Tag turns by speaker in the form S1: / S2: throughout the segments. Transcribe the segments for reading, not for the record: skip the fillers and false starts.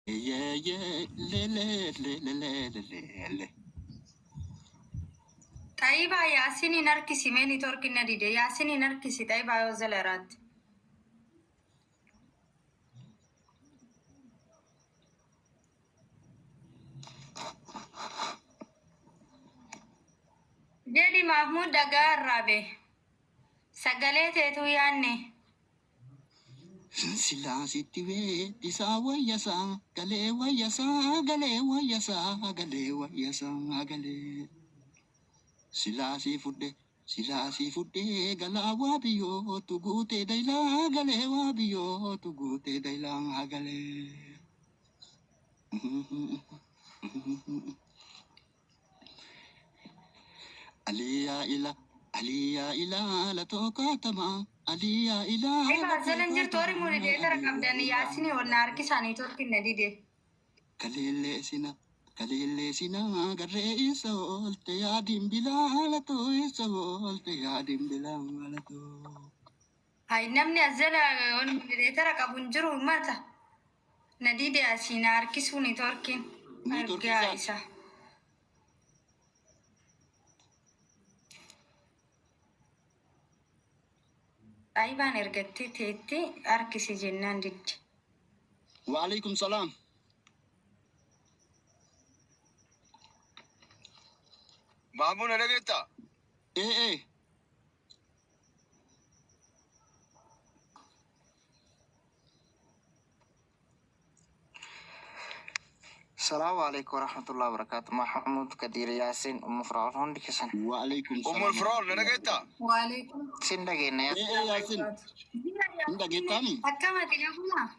S1: Yeah, yeah, le, le, le, le, le, le, le. طيب ياسين نركسي ماني تركي نديدة ياسين نركسي طيب يا زلرات جدي محمود دقار رابي سقليتي تو ياني سلاسي تبي تساوي يسا قلي ويسا قلي ويسا قلي ويسا قلي Silasi fudde galawa biyo tugute daila galewa biyo tugute daila hagale. Aliya ila la toka tama aliya ila. Ay bazalan jir tori muri de tara kamdani yasini or narki sani torki nadi de. Kalile sina garre isa olte yadim bilala to isa olte yadim bilala to. Hay namni azala on muri tara kabunjuru mata. Nadi de asina arki suni torkin. Arga isa. Ayban ergatti teetti arkisi jennaan diddi. Wa alaikum salam.
S2: Maamuna dhagetta?
S1: Eh.
S3: السلام عليكم ورحمة الله وبركاته. محمود كدير ياسين أم فرعون هون كسن.
S1: وعليكم السلام.
S2: أم فرعون dhagetta?
S1: وعليكم.
S3: سين دقينا يا.
S1: ياسين. دقيتامي.
S3: أكمل تلفونا.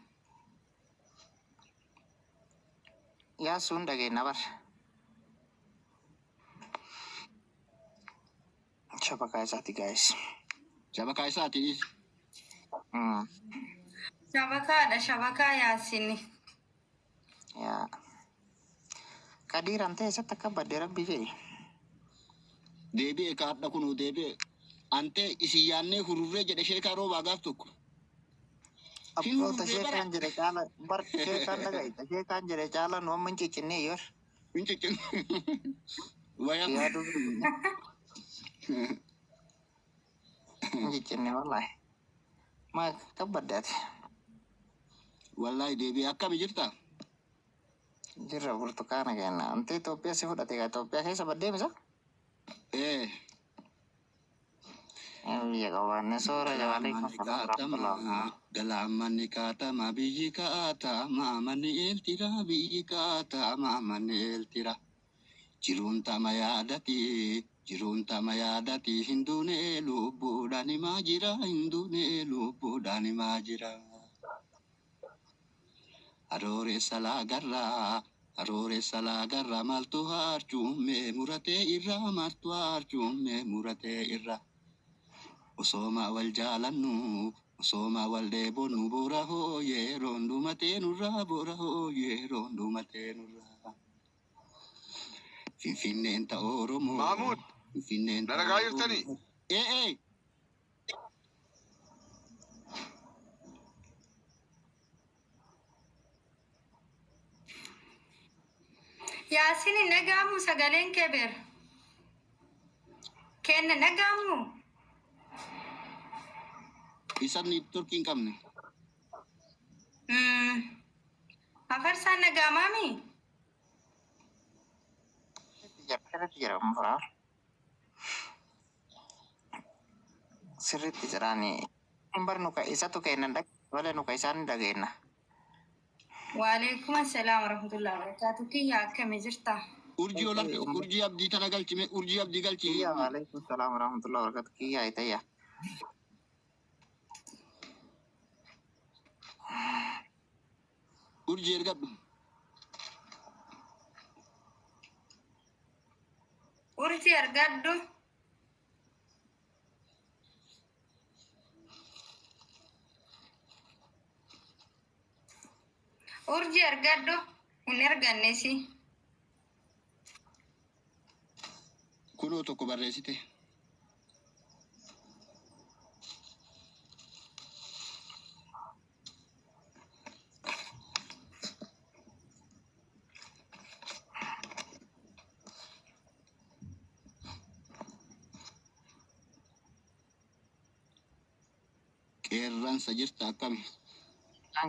S3: يا سون دقينا بر. شبكة ساتي guys.
S1: شبكة ساتي.
S3: شبكة ياسين. يا. Kadiran teh setaka badera bivi.
S1: Debi ekat nakunu debi. Ante isiyanne hurure jadi shekaro bagaftuk.
S3: Abdul tashekan jadi cala bar tashekan dagai tashekan jadi cala no mencicini yor.
S1: Mencicin. Wayang.
S3: Ya tu. Mencicini walai. Mak kabadat.
S1: Walai debi akka bijirta.
S3: Jirra burtukana kena. Ante Ethiopia sih udah 3 Ethiopia kayak sabar dia bisa? Iya kawannya sore ya
S1: Galamani kata ma biji kata mamani eltira biji kata mamani eltira. Jirunta mayadati hindune lubu dani majira hindune lubu dani majira. Arore salagarra maltu harcume murate irra martu harcume murate irra. Osoma wal jalannu osoma wal debonu bora hoye rondu matenurra bora hoye rondu matenurra. Finfinneen ta Oromoo.
S2: Mahmud.
S1: Finfinneen ta
S2: Dalagaa jirtani?
S1: Yaasini nagaamu sagaleen keber. Kenna nagaamu. Isan ni Turkiin qabne. Afarsaa nagaamami.
S3: Tijara umrah. Sirrit tijarani. Imbar nuka isa tu kayak nandak. Wala nuka isa ndagena.
S1: Waalaikumsalam warahmatullahi wabarakatuh. Kiyya akkami jirta? Urjii abdii tana galchime urjii abdii galchi.
S3: Iya waalaikumsalam warahmatullahi wabarakatuh. Kiyya itu ya.
S1: Urjii ergadhu. Urjii ergadhu. Urjii ergadhu hin ergannesi. Kunoo tokko barreessite. Qeerransa jirta akkami?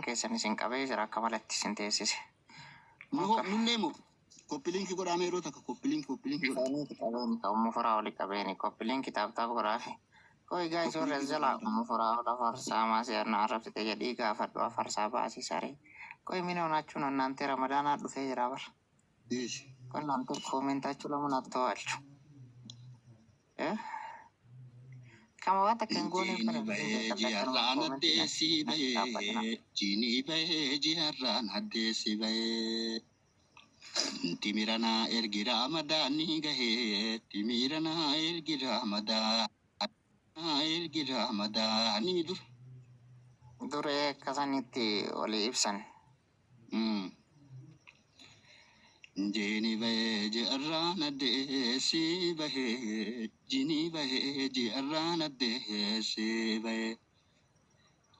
S3: Keessan isin qabee jira akka malatti isin teessise.
S1: Nullee moo koppilinki godhamee yeroo takka koppilinki godha.
S3: Isaaniiti qabeeni ta'ummu furaa oli qabeeni koppiliin kitaabtaa godhaafi. Koi gaa isoorra jala ummu furaa ola farsaa maasii arna arrabsite jedhii gaafadhu afarsaa baasii saree. Koi mina onaachuun onnaantee ramadaanaa dhufee jira bara. Kun naantee koomentaachuu lamuun attoo alchu. Kama wata kengone
S1: Jini bahe jiharraan addeessi bahe. Jini bahe jiharraan addeessi bahe. Timiranaa ergi ramadaanii gahee. Timiranaa ergi ramadaanii dur.
S3: Dure kasanitti oli ibsan.
S1: Jini bahe jiharraan addeessi bahe. Jini bahe jiharraan addeessi bahe.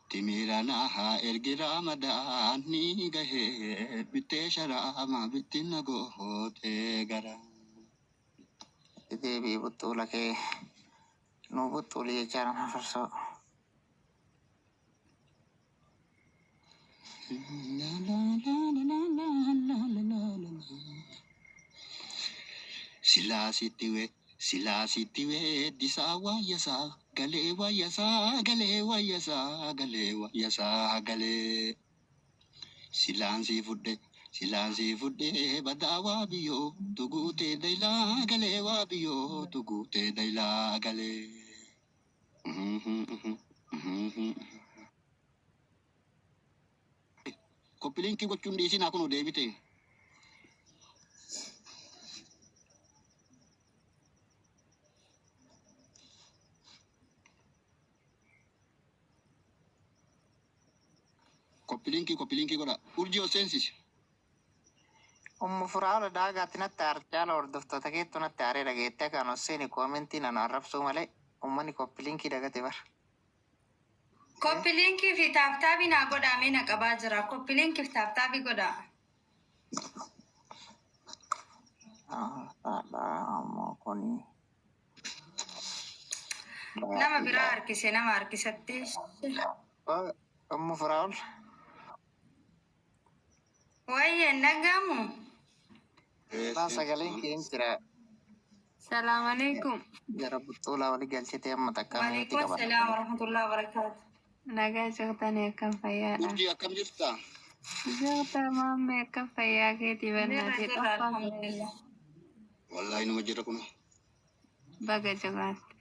S1: Timiranaa ergi ramadaanii gahee. Bittee sharaama bittinna gootee gara.
S3: Deebii buttuula kee nu buttuuli jechaan afarsoo.
S1: Silaasitti weeddisaa wayyasaa galee wayyasaa galee wayyasaa galee wayyasaa galee. Silaansii fudhee badaa waa biyyoo tuguutee daylaa galee waa biyyoo tuguutee daylaa galee. Koppiliinkii gochuun dhiisinaa kun deebite. Koppiliinkii godha. Urjii ol seensisi.
S3: Ummu furaa ola daagaatti natti arjaala hordoftoota keettu natti aaree dhageettee kan osseeni koomentii nanu arrabsuu malee ummanni koppiliinkii dagate bara.
S4: Koppiliinkii fi taaftaabii naa godhamee na qabaa jira. Koppiliinkii fi taaftaabii godhaa.
S3: Ammoo kuni.
S4: Nama biraa harkise nama harkisattee.
S3: Ummu furaa ola.
S4: Wayye nagamu.
S3: Sagaleen keen jira.
S4: Salaam alaikum.
S3: Jara buttuulaa walii galchitee amma takkaa
S4: Waalaikum salaam warahmatullahi wabarakatuh. Nagaa jirtanii akkam fayyaadha.
S1: Urjii akkam jirta?
S4: Jirta maammee akkam fayyaa keetii bannaatee dhofaa.
S1: Wallaahi nama jira kun.
S4: Baga jiraatti.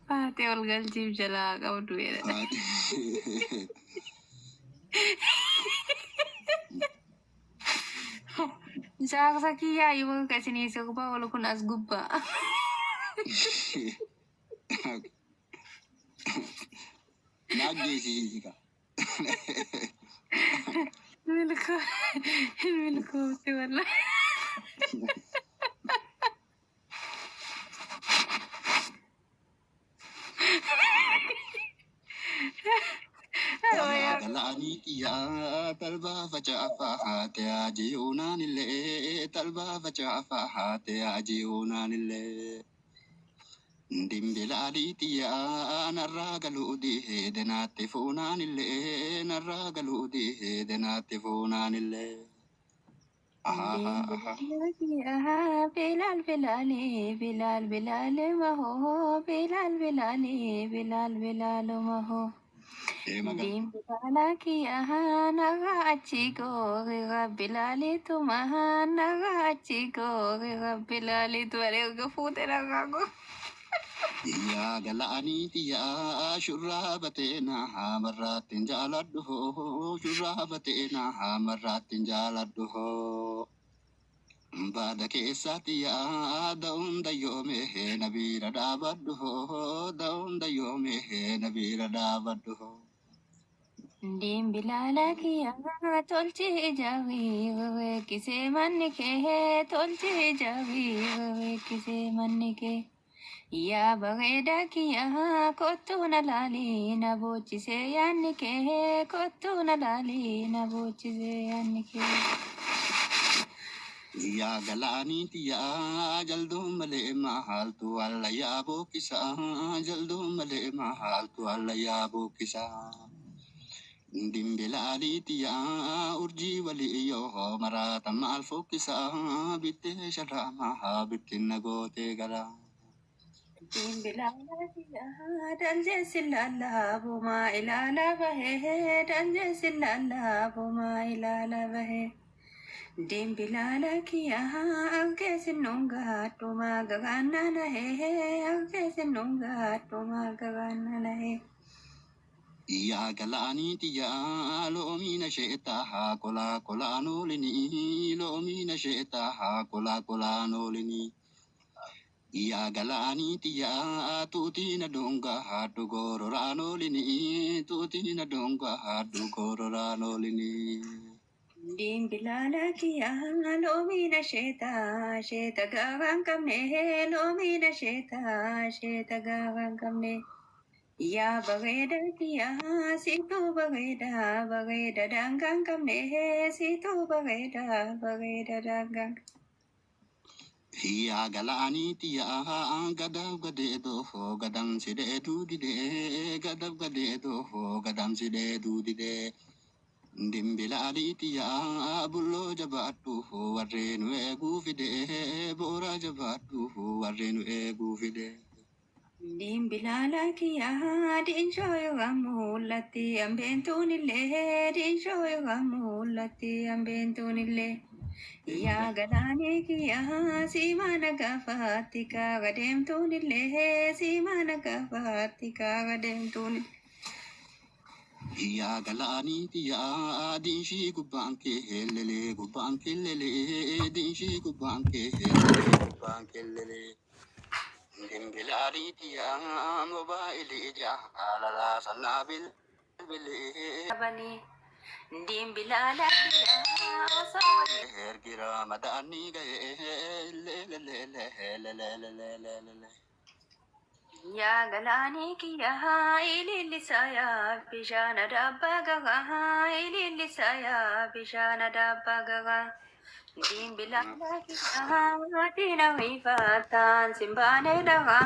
S4: Faatee ol galchiif jalaa qabdu jedha. Jaaksa kiyyaa yoo kasinii sirba ol kun as gubbaa.
S1: Naaggeessi ka.
S4: Milkoofti walla.
S1: Galanii yaa talbaa facaafa haatee aji'uunaan illee talbaa facaafa haatee aji'uunaan illee. Dimbilaadhiiti yaa narraa galuu dhiheede naatti fuunaan illee narraa galuu dhiheede naatti fuunaan illee.
S4: Bilal bilali bilal bilal maho bilal bilali bilal bilal maho. Dim bilaki naga achiko bilali tu maha naga achiko bilali tu are gafute nagago.
S1: Yaa gala'aniiti yaa shurraabatee na hamarraattiin jaaladhu hoo shurraabatee na hamarraattiin jaaladhu hoo. Baada keessaatti yaa da'uun dayyoomee na biira dhaabadhu hoo da'uun dayyoomee na biira dhaabadhu hoo.
S4: Dim bilalaki ya tolchi jawi wewe kise manike he tolchi jawi wewe kise manike ya bageda ki ya kotu na lali na bochi se yanike he kotu na lali na bochi se yanike
S1: Ya galani tiya jaldo male mahal tu alla ya bo kisa jaldo male mahal tu alla ya bo kisa dimbilali tiya urji wali yo marata mal fokisa bitte shara maha bitte nagote gara
S4: dim bilalaki ya dalje silalla buma ilala bahe dalje silalla buma ilala bahe Dim bilala kiya agke sinunga tuma gagana na he agke sinunga tuma gagana na he
S1: Ya galani tiya lo mina sheta ha kola kola no lini lo mina sheta ha kola kola no lini Ya galani tiya tuti na donga hadu goro rano lini tuti na donga hadu goro rano lini
S4: Dim bilala kiya lo mina sheta gavan kamne he lo mina sheta gavan kamne Ya bageda kiya situ bageda dangang kamne he situ bageda dangang
S1: Ya galani tiya gadab gade do gadam side du dide gadab gade do gadam side du dide Dimbilali tiya bullo jabatu warrenu egu fide bora jabatu warrenu egu fide
S4: Dim bilala kiya din shoyo gamulati ambentunille din shoyo gamulati ambentunille ya gadane kiya simana gafatika gadem tunille simana gafatika gadem tunille
S1: Ya galani tiya dinshi kubanke helele kubanke lele dinshi kubanke helele kubanke lele Dimbilali tiya mobile ja alala sanabil bile
S4: bani dim bilala kiya asawale
S1: Hergira madani gaye lele lele lele lele lele
S4: Ya galani kiya ilili saya pishana dabba gaga ilili saya pishana dabba gaga Dim bilala kiya tina wifatan simbane daga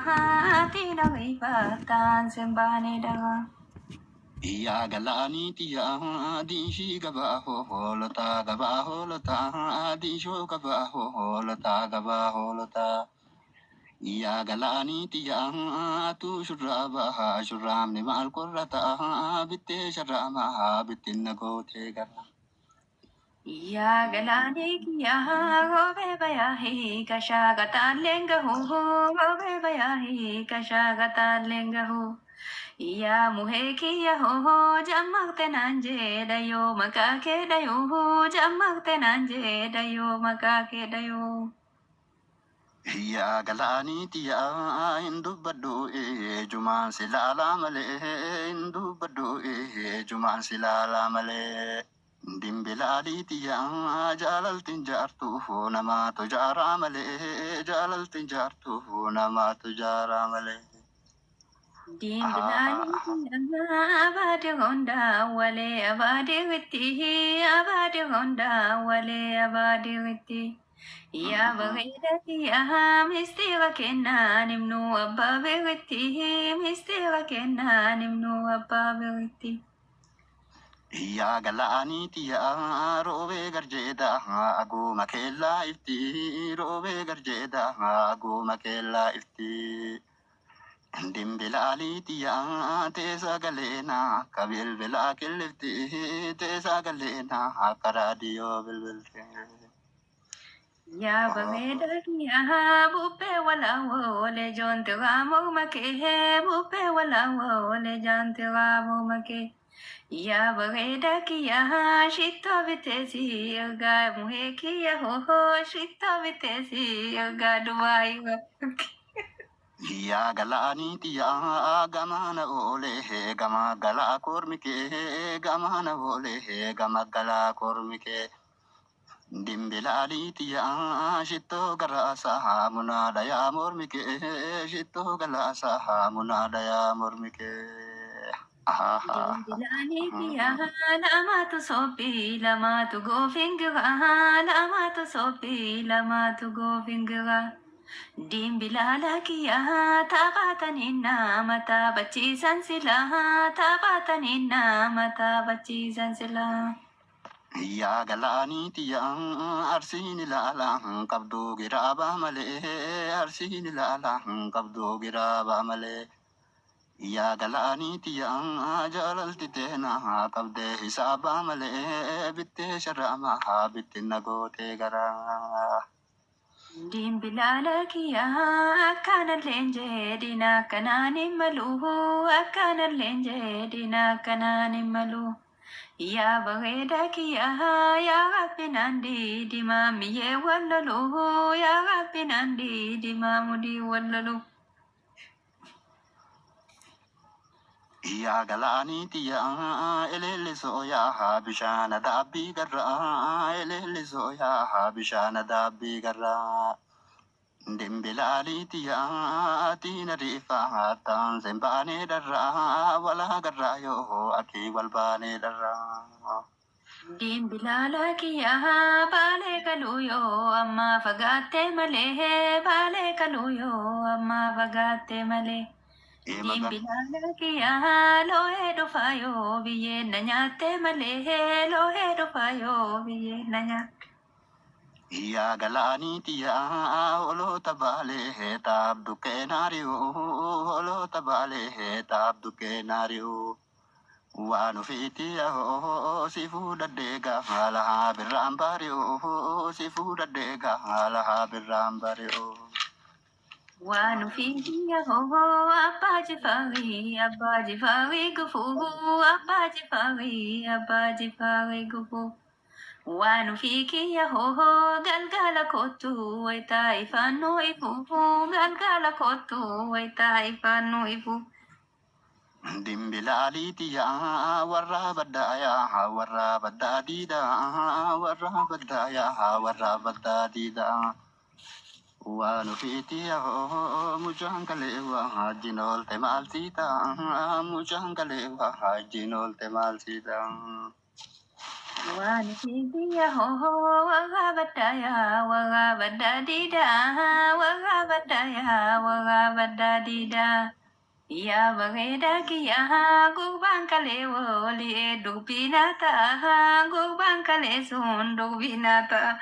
S4: tina wifatan simbane daga
S1: Ya galani tiya dinshi gaba holota gaba holota dinsho gaba holota gaba holota Ya galani tiya tu shuraba shuram ni mal korata bitte sharama bitin nagote gara
S4: Ya galani kiya gobe bayahi kasha gata lenga ho gobe bayahi kasha gata lenga ho Ya muhe kiya ho jamak tenanje dayo makake dayo ho jamak tenanje dayo makake dayo
S1: Ya galani tiya hindu badu juman silala male hindu badu juman silala male Dimbilali tiya jalal tinjartu nama tujara male jalal tinjartu nama tujara male
S4: Dim bilali kiya abadi gonda wale abadi witti abadi gonda wale abadi witti Ya bagayda kiya mistira kenna nimnu abba begiti mistira kenna nimnu abba begiti
S1: Ya galani tiya robe garjeda agu makela ifti robe garjeda agu makela ifti Dimbilali tiya tesa galena kabil bila kilifti tesa galena karadiyo bilbilti
S4: Ya bagayda kiya bupe wala wole jontiga mugmake bupe wala wole jontiga mugmake Ya bagayda kiya shito bitesi ga muhe kiya ho shito bitesi ga duwai
S1: يا غلاني تيا غمانا أولي غما غلا كورمكي غمانا أولي غما غلا كورمكي ديمبلالي تيا شتو غراسا منادا يا مورمكي شتو غراسا منادا يا مورمكي
S4: Dimbilani ya lama tu sopi lama tu go fingira lama tu sopi lama tu go fingira Dimbilala kiya tapatan inna mata bachisan sila tapatan inna mata bachisan sila
S1: يا غلاني تيا أرسيني لا لا قبضو غرابا ملي أرسيني لا لا قبضو غرابا ملي يا غلاني تيا جللت تينا قبضي حسابا ملي بيت شرما بيت نغوتي غرا
S4: Dimbilala kiya akkana lenje dina kanani malu akkana lenje dina kanani malu Ya bageda kiya ya rabbinandi dima miye wallalu ya rabbinandi dima mudi wallalu
S1: يا غلاني تيا إلي سويا بشان دابي غرا إلي سويا بشان دابي غرا دمبلالي تيا تينا ريفا تان زنباني درا ولا غرا يو أكي والباني درا
S4: Dimbilala kiya bale kaluyo amma fagate male bale kaluyo amma fagate male Dimbilala kiya lohe dufayo biye nanyate male lohe dufayo biye nanyate
S1: يا غلاني تيا ولو تبالي تابدو كناريو ولو تبالي تابدو كناريو وانو فيتي سيفو دديغا لها بالرامباريو سيفو دديغا لها بالرامباريو
S4: Wanu fiya ho abaji fari gufu abaji fari gufu Wanu fikiya ho galgala kotu waita ifanu ifu galgala kotu waita ifanu ifu
S1: دمبلالي تيا ورا بدايا ورا بداديدا ورا بدايا ورا بداديدا وانو فيتي مجانكلي وجنول تمال سيتا مجانكلي وجنول تمال سيتا
S4: Wanu fikiya ho waga badadida waga badadida Ya bageda kiya gurbang kale woli dubinata gurbang kale sun dubinata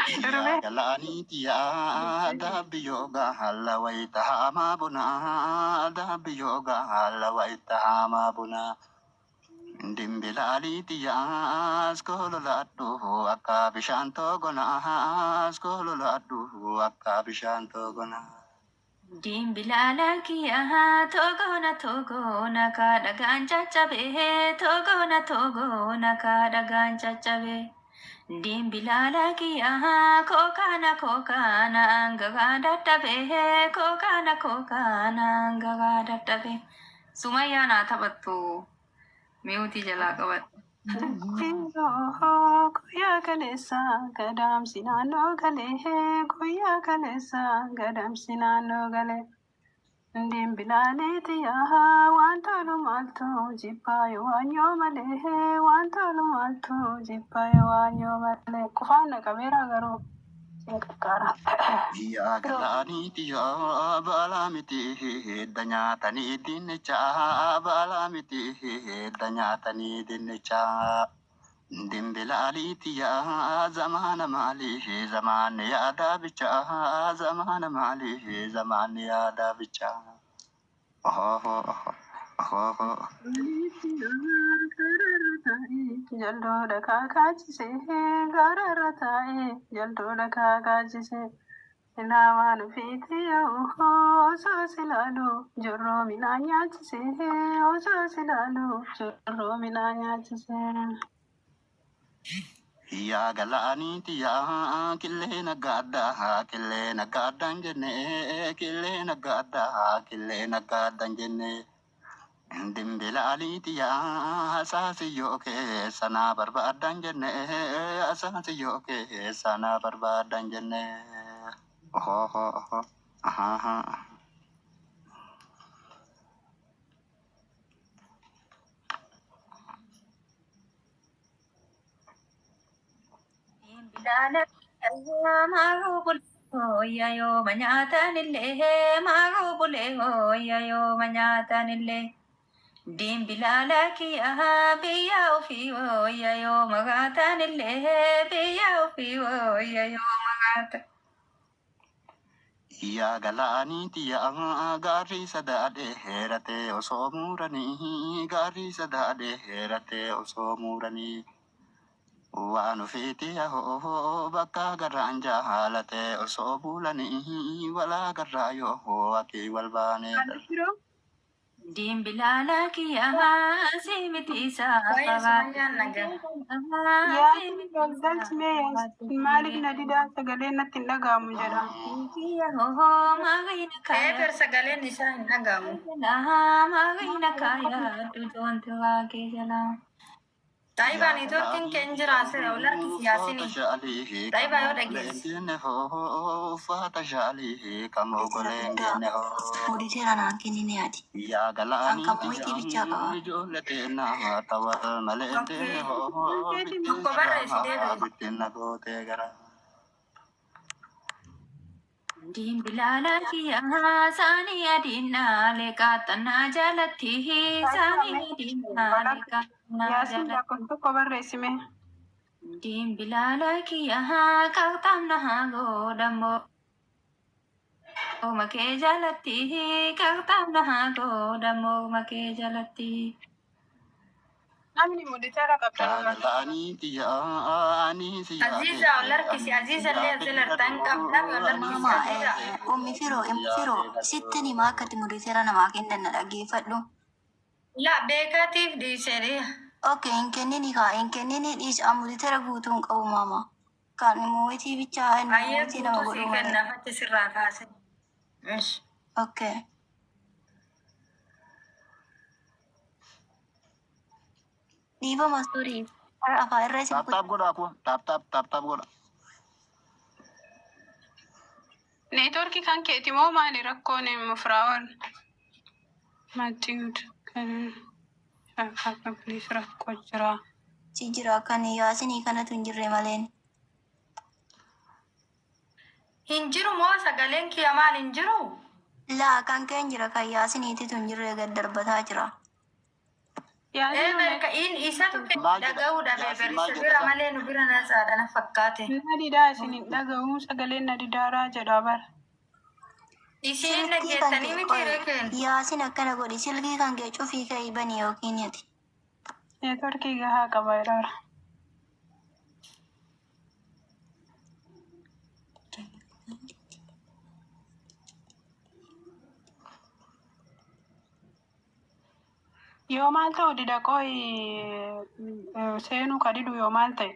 S1: يا غلاني تيا داب يوغا هلا ويتها ما بنا داب يوغا هلا ويتها ما بنا دمبلالي تيا سكولو لاتو أكا بشانتو غنا سكولو لاتو أكا بشانتو غنا
S4: Dimbilala kiya togona kada gancha chabe togona kada gancha chabe Dimbilala kiya kokana angagada tabe kokana angagada tabe Sumaya na tabattu Meuti jala kabat
S5: Kuya kalesa gadam sinano gale kuya kalesa gadam sinano gale Dimbilane tiya wantolu maltu jipayo wanyo male wantolu maltu jipayo wanyo male kufana kamera garo sinkara
S1: يا غلاني تيا بالامتي دنيا تني دينچا بالامتي دنيا تني دينچا دمبلالي تيا زمان مالي زمان يادا بچا زمان مالي زمان يادا بچا
S5: jaldo da kakaji se gararata jaldo da kakaji se Inawanu fiti oso silalu jorro minanya chise oso silalu jorro minanya chise
S1: يا قلاني تيا كلنا قادا كلنا قادا جنة كلنا قادا كلنا قادا جنة دم بلالي تيا أساسي يوكي سنا بربادا جنة أساسي يوكي سنا بربادا جنة أوه أوه أوه
S4: Bilala marubul hoya yo manyatan ille marubul hoya yo manyatan ille dim bilala ki aha biya fi hoya yo magatan ille biya fi hoya yo magatan
S1: يا قلاني تيا غاري سداد هيرتي وصومورني غاري سداد هيرتي وصومورني وأنا فيتي هو بكا غرانجا حالتي وصوبولني ولا غرايو هو كي والباني
S4: dim bilala ki aha simiti sa
S5: Yaasin galgalchi mee maaliif na didaa sagaleen natti hin dhaga'amu jedha.
S4: Eegar sagaleen isaa hin dhagahamu. Taiba networking keenya jiraase olarki siyaasini. Taiba yoo dhageesse.
S6: Muditeera naan kennine ati. Kan kamuutii bichaa qaba.
S4: Tokko barreessi deebi'e. Dim bilala ki aha sani adina leka tanna jalatti sani adina leka
S5: Yaasin lakkoon tokko barreessime.
S4: dim bilala ki aha kaktam na godamo o make jalatti kaktam na godamo make jalatti
S5: Namni muditeera qabdan.
S4: Aziza olarki si Aziza le zelartan qabdam olarki si
S6: Mama,
S4: Aziza.
S6: ummi firoo sitti himaa akkati muditeera namaa kennan na dhaggeeffadhu.
S4: La beekatiif dhiisee.
S6: Okay, hin kennini dhiisa muditeera guutuu hin qabu mama. Kan muutii bichaa hin
S4: Ayyee
S6: muutii nama
S4: guutuu si
S6: godhuu malee.
S4: kennafatti sirraa kaase.
S6: Okay. Dhiiba masturii afaan irra isin
S1: Tap goda aku, tap goda.
S5: Neetworkii kan keeti moo maali rakkoon mufraa'oon? Maatiiwud kan shaakkabliis rakkoo jira.
S6: jira kan yaasinii kanatu hin jirre maleen.
S4: Hin jiru moo sagaleen kiyya maal hin jiru?
S6: Laa kan keen jira kan yaasiniititu hin jirre gad darbataa jira.
S4: Beeka in isatu dhaga'uu dhabe barisa bira malee nu bira na saadhana fakkaate.
S5: Na didaa isin hin dhaga'uu sagaleen na didaaraa jedha bara.
S4: Isin dhaggeessanii miti reekeen.
S6: Yaasin akkana godhi silkii kan kee cufii ka'ii bani yookiin ati.
S5: Neetworkii gahaa qaba jedhara. Yoo maal ta'u dida seenuu kadidu yoo maal ta'e.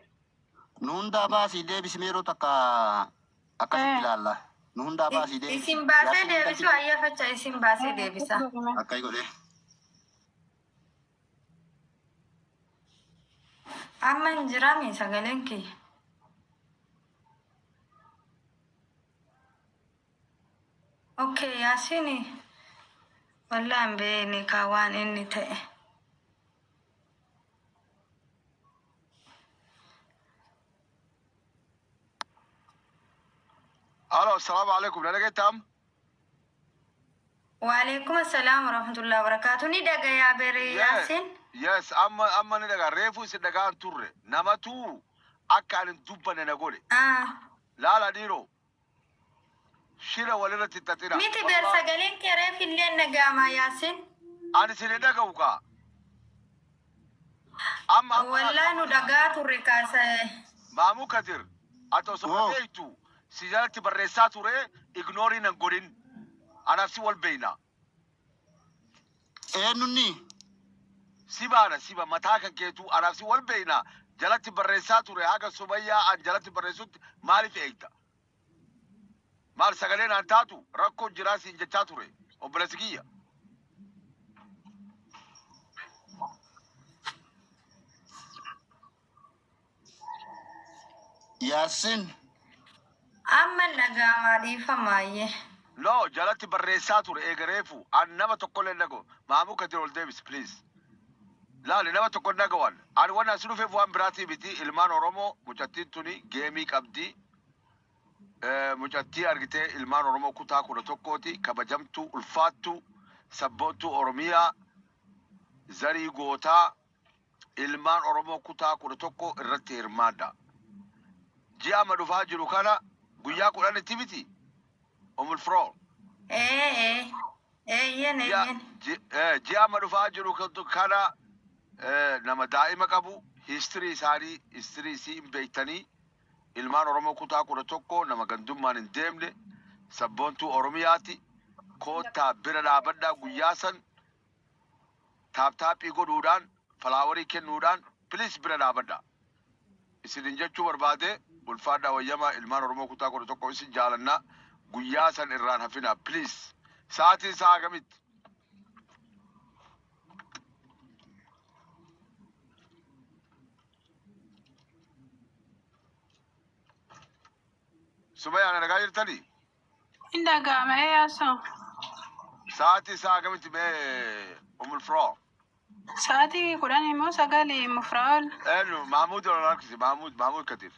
S1: Nunda basi debis mero taka akasi bilala. Nunda basi debis.
S4: Isin baasee deebisu ayyafacha isin baasee deebisa.
S1: Akai gode.
S4: Amma hin jirami sagaleen kiyya. Okay, yaasini. Wallaan beekni kaa waan inni ta'e.
S2: الو السلام عليكم انا جيت ام
S4: وعليكم السلام ورحمة الله وبركاته. Ni daga yaa bere yaasin.
S2: يس اما ندغا ريفو سدغا تور نماتو اكان دبن نغولي لا ديرو شيرا ولا تتتنا
S4: Miti beer sagaleen kee reefillee nagaamaa yaasin.
S2: انا سيدغا وكا اما
S4: Wallaa nu dhagaa turre kaasa.
S2: مامو كثير اتو سمعتو سيجارتي بريساتو ري اغنوري نغولين انا سي والبينا
S1: Nunni.
S2: سيبا متاكا كيتو انا سي والبينا jalatti barreessaa ture haga Sumayyaa an jalatti barreessutti maaliif eegda? Maal sagaleen an taatu rakkoo jiraa siin jechaa ture obboleessi kiyya.
S1: Yaasin.
S4: Amma nagaa dhiifamaayyee.
S2: No, jalatti barreessaa ture eegareefu an nama tokkollee nago Maamuu Kadir ol deebis please. Laali nama tokko nagawan an waan as dhufeef waan biraatii miti ilmaan Oromoo mucattiin tuni geemii qabdi. Mucattii argitee ilmaan Oromoo kutaa 11 kabajamtuu ulfaattuu sabboontuu Oromiyaa zarii gootaa ilmaan Oromoo kutaa 11 irratti hirmaadha. Ji'a ma dhufaa jiru kana guyyaa 10 miti Umul Fro.
S4: Yen.
S2: Ji'a ma dhufaa jiru kana nama daa'ima qabu history isaanii history isiin beektanii ilmaan Oromoo kutaa 11 nama gandummaan hin deemne sabboontuu Oromiyaati koottaa bira dhaabadhaa guyyaa san taaptaaphii godhuudhaan falaawarii kennuudhaan please bira dhaabadhaa. Isin jechuu barbaade ulfaadhaa wayyamaa ilmaan Oromoo kutaa 11 isin jaalannaa guyyaa san irraan hafina please. Sa'aatii isaa gamitti? Sumayyaa na nagaa jirtanii?
S5: Indagaa mee yaasoo?
S2: Sa'aatii isaa gamitti mee Umul Fro?
S5: Sa'aatii 10 immoo 9 Mufraol.
S2: Mahmud ol harkisi Mahmud Kadir.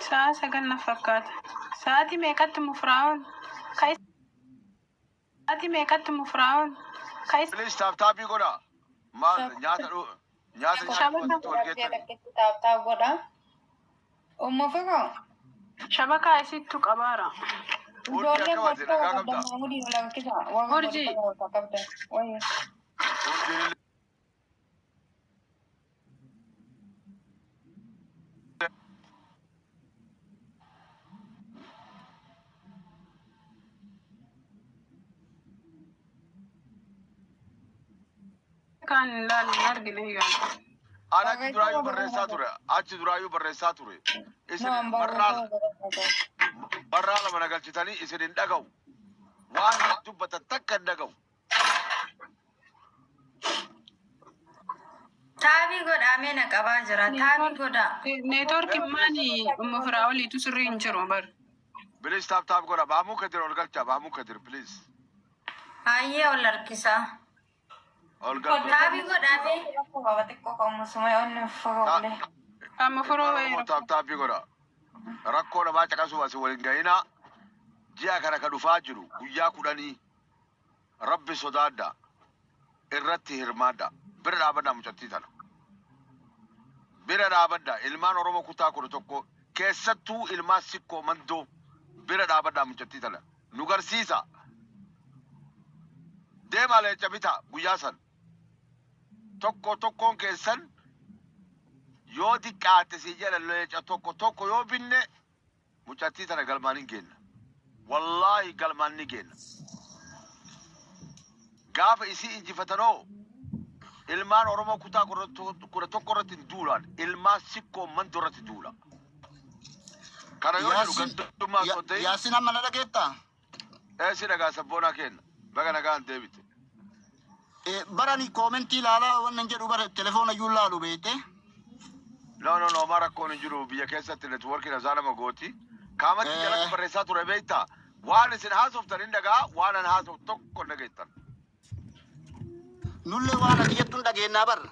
S5: Sa'a 9 na fakkaata. Sa'aatii meeqatti Mufraol? Sa'aatii meeqatti Mufraol?
S2: Please taaptaaphii godhaa. Maal nyaata
S4: taaptaap godhaa. Umma fakoo.
S5: Shabakaa isittu qabaara.
S4: Ijoolleen gochuu qabda Mahmudii lakkisa.
S5: Urjii. Kan laali argine egaa.
S2: Ana achi duraayyuu barreessaa ture. Isin barraa lama nagalchitanii isin hin dhaga'u. Waan dubbatan takka hin dhaga'u.
S4: Taabii godhamee na qabaa jira. Taabii godhaa.
S5: Neetworkiin maali Mufraoliitu sirrii hin jiru bar.
S2: Please taap godhaa. Maamuu Kadir ol galchaa. Maamuu Kadir please.
S4: Hayyee ol harkisaa. Taabii godhamee. Baba xiqqoo qabu Sumayyaa onni fogoole.
S5: Amma furoo weeru.
S2: Taaptaaphii godhaa. Rakkoo namaa caqasuu asii waliin ga'inaa. Ji'a kana ka dhufaa jiru guyyaa 10 Rabbi sodaadha irratti hirmaadha. Bira dhaabadhaa mucattii tana. Bira dhaabadhaa ilmaan Oromoo kutaa 11 keessattuu ilmaan sikkoo mandoo bira dhaabadhaa mucattii tana. Nu garsiisa. Deemaa leenca bitaa guyyaa san. Tokkoon keessan yoo diqqaate si jala leenca tokko yoo binne mucattii tana galmaan hin geenna. Wallahi galmaan ni geenna. Gaafa isii injifatanoo ilmaan Oromoo kutaa 11 irratti hin duulaan ilmaan sikkoo mandoo irratti duula. Kana yoo jiru gandummaa sottee.
S1: Yaasin amma na dhageettaa?
S2: Si dhagaa sabboonaa kenna. Baga nagaan deebite.
S1: Barani koomentii ilaalaa wannan jedhu bara telefoona iyyuu laalu beekte.
S2: No, ma rakkoon hin jiru biyya keessatti networkiin azaa nama gooti. Kaamatti jalatti barreessaa ture beektaa. Waan isin haasoftan hin dhagaa waan an haasoftu tokko dhageettan.
S1: Nullee waan ati jettuun dhageenyaa barra.